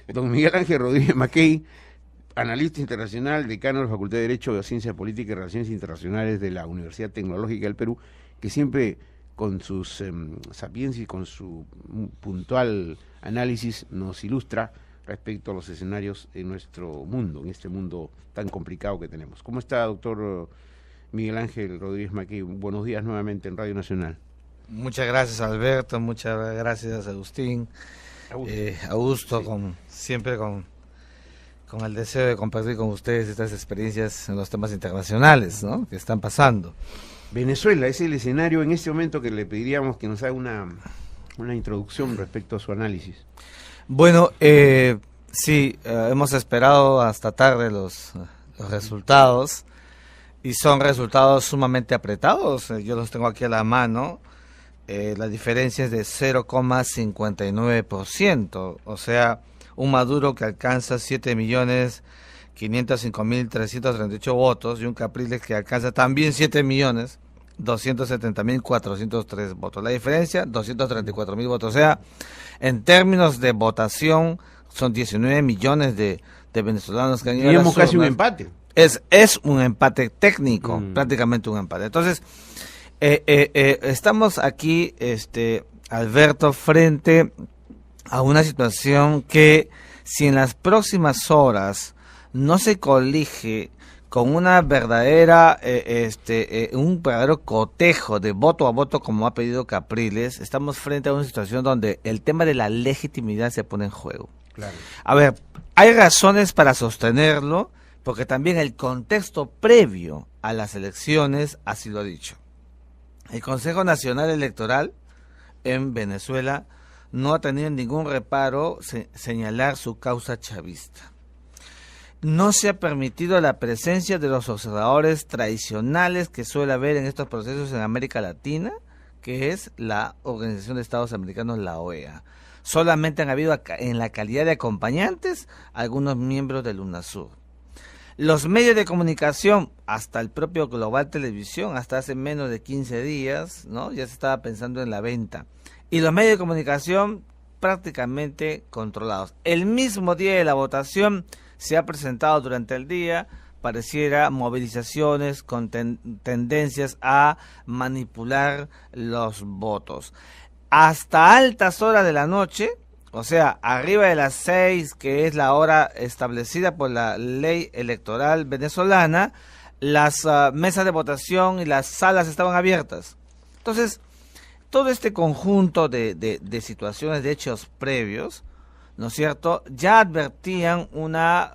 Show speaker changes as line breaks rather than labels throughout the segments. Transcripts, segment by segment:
Don Miguel Ángel Rodríguez Mackey, analista internacional, decano de la Facultad de Derecho, de Ciencia Política y Relaciones Internacionales de la Universidad Tecnológica del Perú, que siempre con sus sapiencia y con su puntual análisis nos ilustra respecto a los escenarios de nuestro mundo, en este mundo tan complicado que tenemos. ¿Cómo está, doctor Miguel Ángel Rodríguez Mackey? Buenos días nuevamente en Radio Nacional.
Muchas gracias, Alberto, muchas gracias, Agustín. Augusto, sí. Siempre con el deseo de compartir con ustedes estas experiencias en los temas internacionales, ¿no?, que están pasando.
Venezuela es el escenario en este momento que le pediríamos que nos haga una introducción respecto a su análisis.
Bueno, sí, hemos esperado hasta tarde los resultados y son resultados sumamente apretados. Yo los tengo aquí a la mano. La diferencia es de 0,59%, o sea, un Maduro que alcanza 7.505.338 votos y un Capriles que alcanza también 7.270.403 votos. La diferencia, 234.000 votos, o sea, en términos de votación, son 19 millones de venezolanos que han ido a las urnas.
Casi un empate.
Es un empate técnico, prácticamente un empate. Entonces, estamos aquí, Alberto, frente a una situación que si en las próximas horas no se colige con una verdadera, un verdadero cotejo de voto a voto como ha pedido Capriles, estamos frente a una situación donde el tema de la legitimidad se pone en juego.
Claro.
A ver, hay razones para sostenerlo, porque también el contexto previo a las elecciones así lo ha dicho. El Consejo Nacional Electoral en Venezuela no ha tenido ningún reparo señalar su causa chavista. No se ha permitido la presencia de los observadores tradicionales que suele haber en estos procesos en América Latina, que es la Organización de Estados Americanos, la OEA. Solamente han habido en la calidad de acompañantes algunos miembros del UNASUR. Los medios de comunicación, hasta el propio Global Televisión, hasta hace menos de 15 días, ¿no?, ya se estaba pensando en la venta. Y los medios de comunicación prácticamente controlados. El mismo día de la votación se ha presentado durante el día, pareciera, movilizaciones con tendencias a manipular los votos. Hasta altas horas de la noche, o sea, arriba de las 6, que es la hora establecida por la ley electoral venezolana, las mesas de votación y las salas estaban abiertas. Entonces, todo este conjunto de situaciones, de hechos previos, ¿no es cierto?, ya advertían una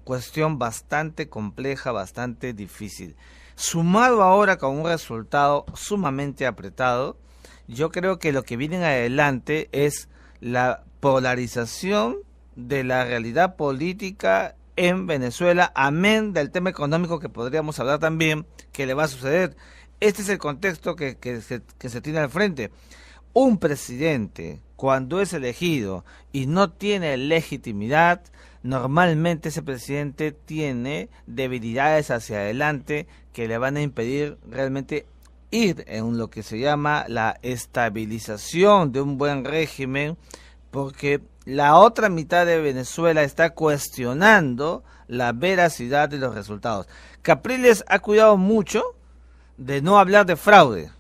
cuestión bastante compleja, bastante difícil. Sumado ahora con un resultado sumamente apretado, yo creo que lo que viene adelante es la polarización de la realidad política en Venezuela, amén del tema económico que podríamos hablar también, que le va a suceder. Este es el contexto que se tiene al frente. Un presidente, cuando es elegido y no tiene legitimidad, normalmente ese presidente tiene debilidades hacia adelante que le van a impedir realmente ir en lo que se llama la estabilización de un buen régimen, porque la otra mitad de Venezuela está cuestionando la veracidad de los resultados. Capriles ha cuidado mucho de no hablar de fraude.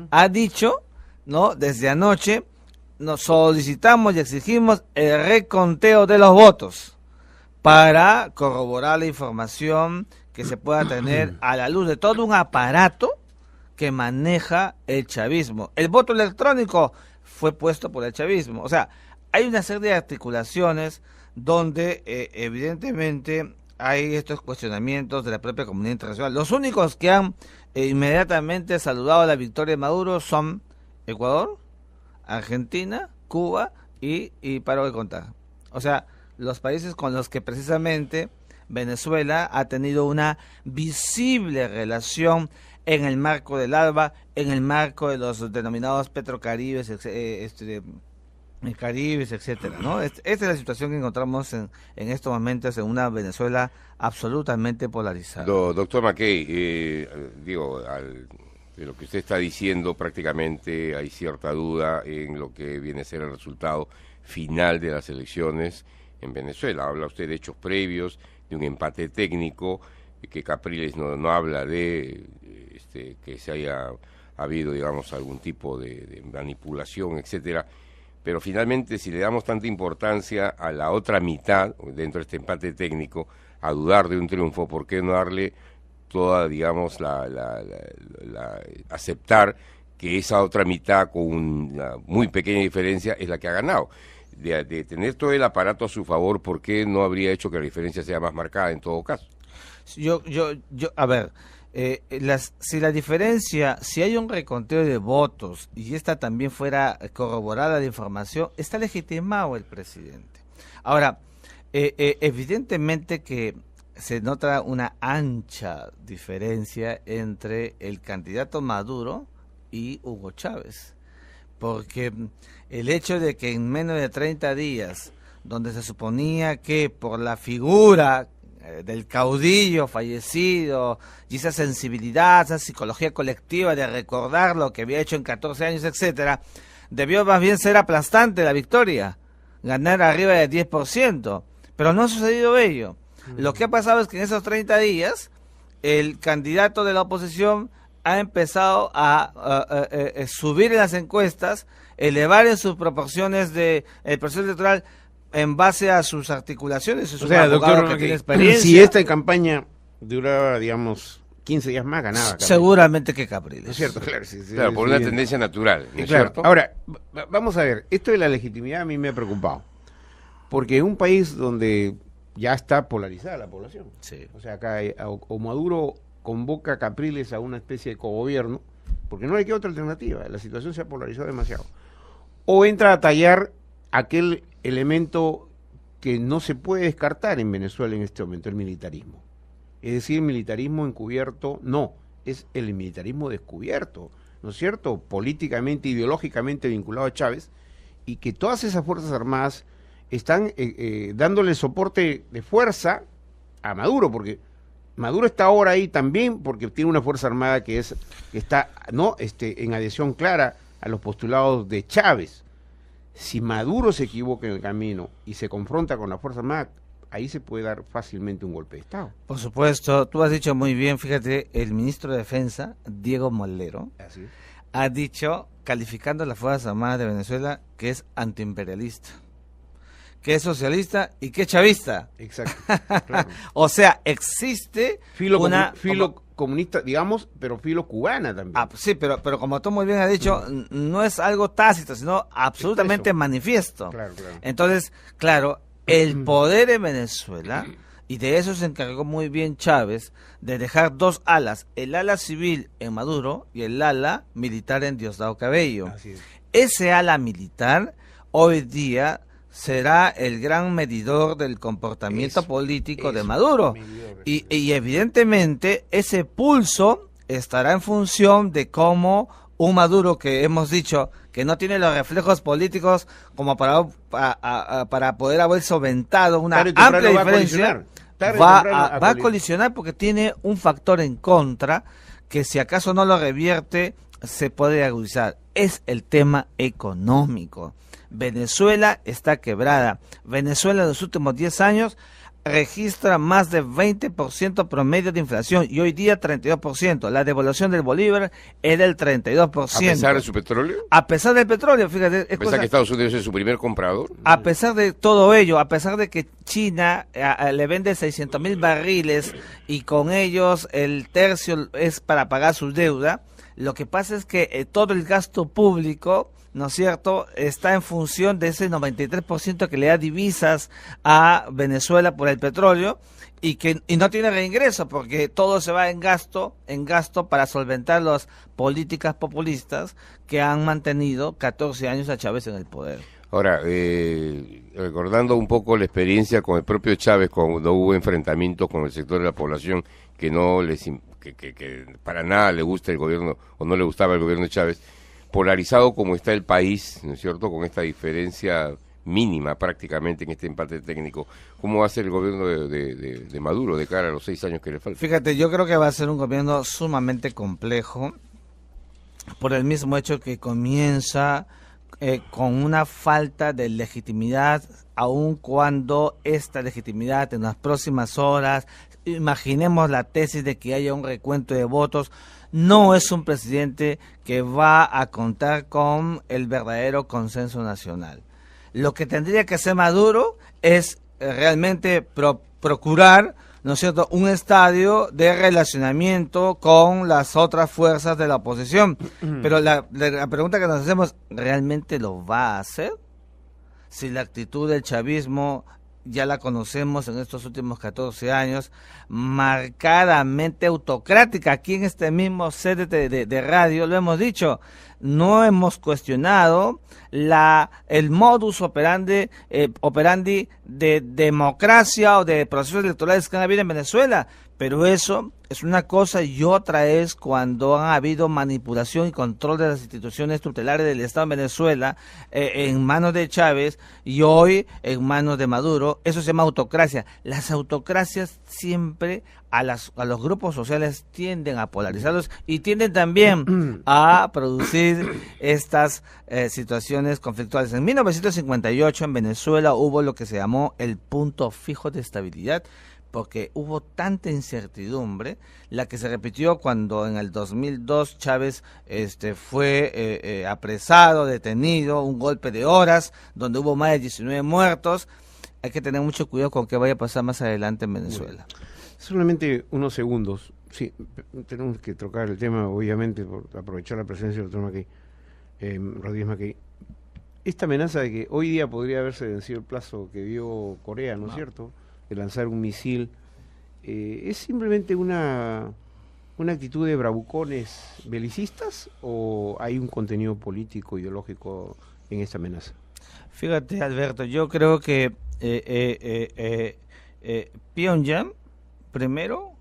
Ha dicho, ¿no?, desde anoche, nos solicitamos y exigimos el reconteo de los votos para corroborar la información que se pueda tener a la luz de todo un aparato que maneja el chavismo. El voto electrónico fue puesto por el chavismo. O sea, hay una serie de articulaciones donde evidentemente hay estos cuestionamientos de la propia comunidad internacional. Los únicos que han inmediatamente saludado a la victoria de Maduro son Ecuador, Argentina, Cuba y paro de contar. O sea, los países con los que precisamente Venezuela ha tenido una visible relación en el marco del ALBA, en el marco de los denominados petrocaribes, Caribes, etcétera, ¿no? Esta es la situación que encontramos en estos momentos en una Venezuela absolutamente polarizada.
Doctor Mackey, de lo que usted está diciendo, prácticamente hay cierta duda en lo que viene a ser el resultado final de las elecciones en Venezuela. Habla usted de hechos previos, de un empate técnico, que Capriles no habla de que se haya habido, digamos, algún tipo de manipulación, etcétera. Pero finalmente, si le damos tanta importancia a la otra mitad, dentro de este empate técnico, a dudar de un triunfo, ¿por qué no darle toda, digamos, aceptar que esa otra mitad, con una muy pequeña diferencia, es la que ha ganado? De tener todo el aparato a su favor, ¿por qué no habría hecho que la diferencia sea más marcada en todo caso?
A ver, si la diferencia, si hay un reconteo de votos y esta también fuera corroborada de información, está legitimado el presidente. Ahora, evidentemente que se nota una ancha diferencia entre el candidato Maduro y Hugo Chávez, porque el hecho de que en menos de 30 días, donde se suponía que por la figura del caudillo fallecido y esa sensibilidad, esa psicología colectiva de recordar lo que había hecho en 14 años, etcétera, debió más bien ser aplastante la victoria, ganar arriba del 10%, pero no ha sucedido ello. Lo que ha pasado es que en esos 30 días el candidato de la oposición ha empezado a subir en las encuestas, elevar en sus proporciones del proceso electoral en base a sus articulaciones. Es un abogado
doctor,
que tiene experiencia.
Si esta campaña duraba, digamos, 15 días más, ganaba Capriles.
Seguramente que Capriles.
¿No es cierto? Claro,
claro, por una tendencia natural, ¿no es cierto?
Ahora, vamos a ver, esto de la legitimidad a mí me ha preocupado, porque en un país donde ya está polarizada la población,
sí.
O sea, acá o Maduro convoca a Capriles a una especie de cogobierno, porque no hay que otra alternativa, la situación se ha polarizado demasiado, o entra a tallar aquel elemento que no se puede descartar en Venezuela en este momento, el militarismo. Es decir, militarismo encubierto, no, es el militarismo descubierto, ¿no es cierto? Políticamente, ideológicamente vinculado a Chávez, y que todas esas Fuerzas Armadas están dándole soporte de fuerza a Maduro, porque Maduro está ahora ahí también porque tiene una Fuerza Armada que está en adhesión clara a los postulados de Chávez. Si Maduro se equivoca en el camino y se confronta con la Fuerza Armada, ahí se puede dar fácilmente un golpe de Estado.
Por supuesto, tú has dicho muy bien, fíjate, el ministro de Defensa, Diego Molero, ha dicho, calificando a las Fuerzas Armadas de Venezuela, que es antiimperialista, que es socialista y que es chavista.
Exacto. Claro.
O sea, existe
filo comunista, digamos, pero filo cubana también.
Sí, pero como tú muy bien has dicho, no es algo tácito, sino absolutamente manifiesto.
Claro, claro.
Entonces, claro, el poder en Venezuela, y de eso se encargó muy bien Chávez, de dejar dos alas, el ala civil en Maduro y el ala militar en Diosdado Cabello.
Así es.
Ese ala militar hoy día será el gran medidor del comportamiento político de Maduro. Y evidentemente ese pulso estará en función de cómo un Maduro que hemos dicho que no tiene los reflejos políticos como para poder haber solventado una amplia diferencia, va a colisionar porque tiene un factor en contra que si acaso no lo revierte se puede agudizar. Es el tema económico. Venezuela está quebrada. Venezuela en los últimos 10 años registra más de 20% promedio de inflación y hoy día 32%. La devaluación del bolívar es del 32%.
¿A pesar de su petróleo?
A pesar del petróleo, fíjate.
¿A pesar que Estados Unidos es su primer comprador?
A pesar de todo ello, a pesar de que China le vende 600,000 barriles y con ellos el tercio es para pagar su deuda, lo que pasa es que todo el gasto público, ¿no es cierto?, está en función de ese 93% que le da divisas a Venezuela por el petróleo y no tiene reingreso porque todo se va en gasto para solventar las políticas populistas que han mantenido 14 años a Chávez en el poder.
Ahora, recordando un poco la experiencia con el propio Chávez cuando hubo enfrentamientos con el sector de la población que no que para nada le gusta el gobierno o no le gustaba el gobierno de Chávez, polarizado como está el país, ¿no es cierto?, con esta diferencia mínima prácticamente en este empate técnico, ¿cómo va a ser el gobierno de Maduro de cara a los 6 años que le faltan?
Fíjate, yo creo que va a ser un gobierno sumamente complejo por el mismo hecho que comienza con una falta de legitimidad, aun cuando esta legitimidad en las próximas horas, imaginemos la tesis de que haya un recuento de votos, no es un presidente que va a contar con el verdadero consenso nacional. Lo que tendría que hacer Maduro es realmente procurar, ¿no es cierto?, un estadio de relacionamiento con las otras fuerzas de la oposición. Pero la pregunta que nos hacemos, ¿realmente lo va a hacer? Si la actitud del chavismo ya la conocemos en estos últimos 14 años, marcadamente autocrática. Aquí en este mismo set de radio lo hemos dicho, no hemos cuestionado el modus operandi de democracia o de procesos electorales que han habido en Venezuela, pero eso es una cosa y otra es cuando ha habido manipulación y control de las instituciones tutelares del Estado de Venezuela en manos de Chávez y hoy en manos de Maduro. Eso se llama autocracia. Las autocracias siempre a los grupos sociales tienden a polarizarlos y tienden también a producir estas situaciones conflictuales. En 1958 en Venezuela hubo lo que se llamó el punto fijo de estabilidad, porque hubo tanta incertidumbre, la que se repitió cuando en el 2002 Chávez fue apresado, detenido, un golpe de horas, donde hubo más de 19 muertos. Hay que tener mucho cuidado con qué vaya a pasar más adelante en Venezuela.
Solamente unos segundos. Sí, tenemos que trocar el tema, obviamente, por aprovechar la presencia del doctor Rodríguez Mackey. Esta amenaza de que hoy día podría haberse vencido el plazo que dio Corea, ¿no es cierto?, de lanzar un misil, ¿es simplemente una actitud de bravucones belicistas o hay un contenido político, ideológico en esta amenaza?
Fíjate, Alberto, yo creo que Pyongyang, primero,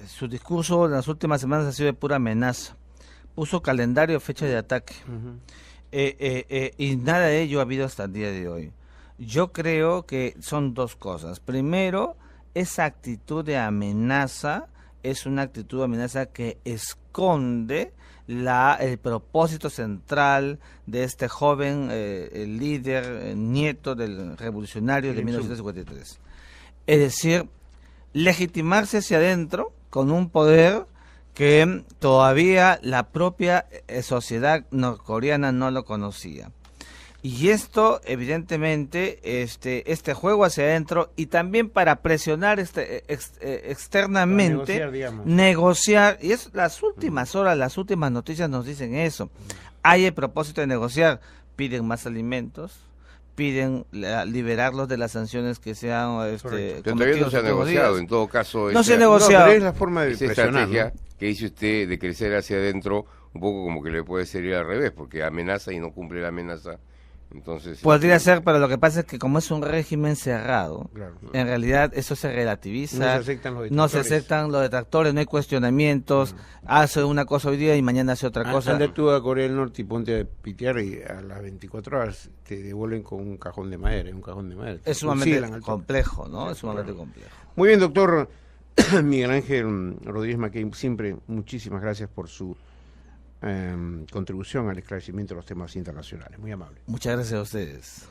su discurso en las últimas semanas ha sido de pura amenaza. Puso calendario, fecha de ataque. Y nada de ello ha habido hasta el día de hoy. Yo creo que son dos cosas. Primero, esa actitud de amenaza es una actitud de amenaza que esconde el propósito central de este joven el líder, nieto del revolucionario de 1953. Es decir, legitimarse hacia adentro con un poder que todavía la propia sociedad norcoreana no lo conocía. Y esto, evidentemente, este juego hacia adentro y también para presionar externamente,
para
negociar, y es las últimas horas, las últimas noticias nos dicen eso. Hay el propósito de negociar, piden más alimentos, piden liberarlos de las sanciones que se han
pero todavía no se ha negociado, en todo caso.
No se ha negociado.
Pero es la forma de
esa
presionar,
estrategia,
¿no?,
que dice usted de crecer hacia adentro, un poco como que le puede servir al revés, porque amenaza y no cumple la amenaza. Entonces,
podría ser, pero lo que pasa es que como es un régimen cerrado,
claro,
en realidad eso se relativiza,
no se aceptan los detractores,
no hay cuestionamientos, hace una cosa hoy día y mañana hace otra cosa.
Anda tú a Corea del Norte y ponte a pitear y a las 24 horas te devuelven con un cajón de madera,
Es sumamente complejo, ¿no? Es sumamente complejo.
Muy bien, doctor Miguel Ángel Rodríguez Mackey, siempre muchísimas gracias por su contribución al esclarecimiento de los temas internacionales. Muy amable.
Muchas gracias a ustedes.